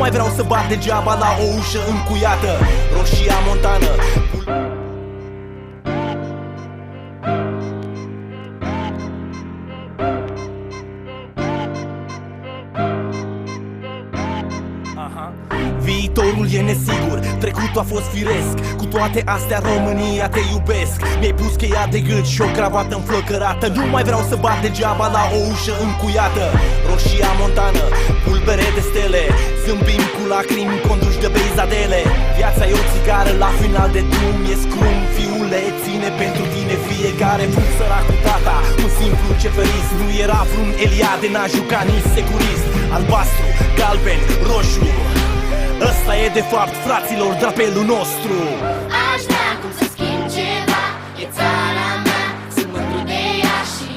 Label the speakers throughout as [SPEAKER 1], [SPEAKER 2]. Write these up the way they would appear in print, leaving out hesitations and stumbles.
[SPEAKER 1] mai vreau să bat degeaba la o ușă încuiată. Roșia montană. Viitorul e nesigur, trecutul a fost firesc. Cu toate astea România te iubesc. Mi-ai pus cheia de gât și o cravată înflăcărată. Nu mai vreau să bat degeaba la o ușă încuiată. Roșia montană, pulbere de stele. Zâmbim cu lacrimi conduși de beizadele. Viața e o țigară, la final de drum e scrum. Fiule, ține pentru tine fiecare vrut săracul tata. Un simplu ceferist, nu era vreun Eliade, n-a jucat nici securist. Albastru, galben, roșu, ăsta e de fapt, fraților, drapelul nostru.
[SPEAKER 2] Aș vrea cum să schimb ceva, e țara mea, sunt mândru de ea și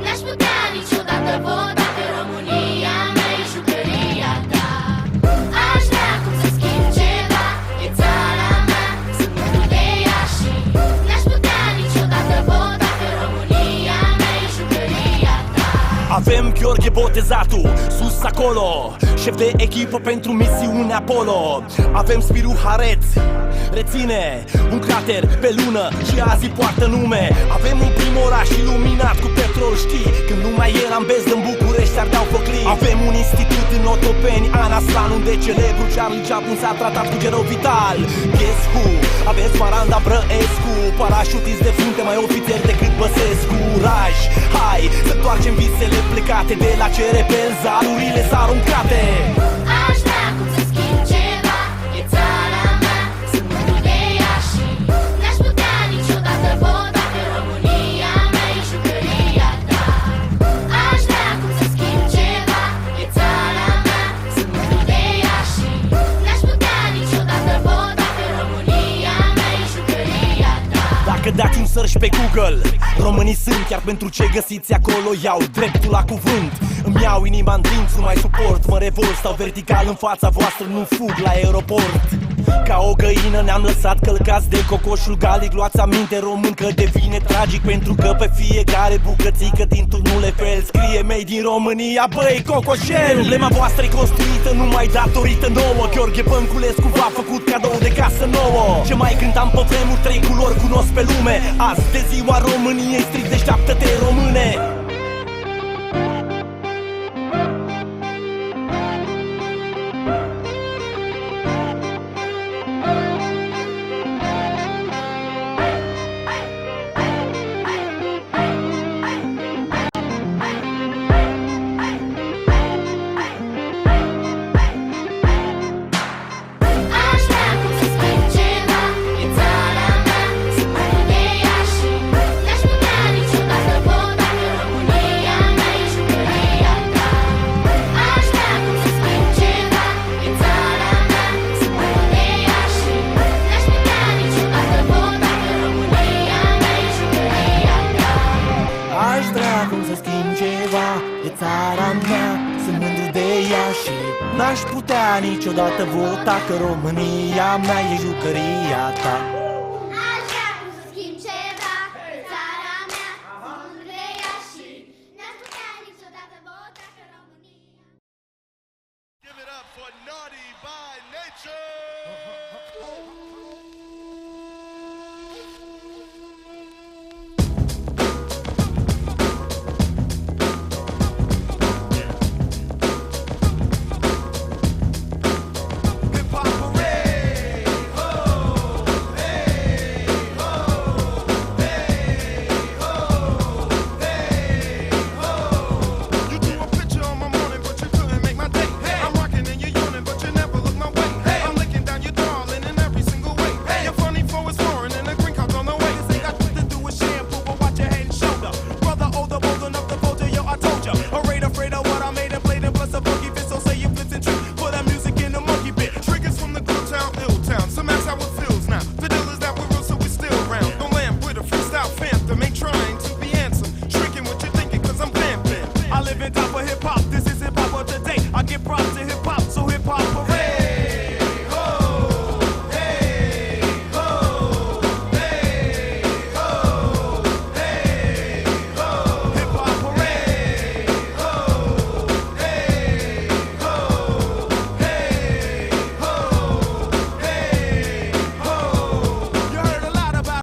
[SPEAKER 2] n-aș putea niciodată vota că România mea e jucăria ta. Aș vrea cum să schimb ceva, e țara mea, sunt mândru de ea și n-aș putea niciodată vota că România mea e jucăria ta.
[SPEAKER 1] Avem Gheorghe Botezatu, sus acolo, șef de echipă pentru misiunea Apollo. Avem Spiru Haret, reține un crater pe lună și azi poartă nume. Avem un prim oraș iluminat cu petrol, știi? Când nu mai eram bezdă în București ardeau foclii. Avem un institut în Otopeni, Ana Slan, unde celebrul Charlie Chaplin s-a tratat cu Gero Vital. Guess who? Avem Smaranda Brăescu, parașutiți de frunte, mai ofițeri decât Băsescu. Raj, hai să întoarcem visele plecate de la ce repel, zalurile s-aruncate.
[SPEAKER 2] Aș vrea cum să schimb ceva, e țara mea, sunt mândru de ea și n-aș putea niciodată vota că România mea e jucăria ta. Aș vrea cum să schimb ceva, e țara mea, sunt mândru de ea și n-aș putea niciodată vota că România mea e jucăria ta.
[SPEAKER 1] Dacă dați un search pe Google, românii sunt, chiar pentru ce găsiți acolo iau dreptul la cuvânt. Îmi iau inima în dinți, nu mai suport, mă revolt, stau vertical în fața voastră, nu fug la aeroport. Ca o găină ne-am lăsat călcați de cocoșul galic. Luați aminte, român, că devine tragic, pentru că pe fiecare bucățică din turnul Eiffel scrie Made in România, băi, cocoșel. Problema voastră e construită numai datorită nouă. Gheorghe Bănculescu v-a făcut cadou de casă nouă. Ce mai cântam pe vremuri, 3 culori cunosc pe lume. Azi de ziua României, strict deșteaptă-te, române. N-aș putea niciodată vota că România mea e jucăria ta.
[SPEAKER 2] Aș vrea cum să schimb ceva, e țara mea, sunt mândru de ea și n-aș putea niciodată vota că România.
[SPEAKER 3] Give it up for Naughty by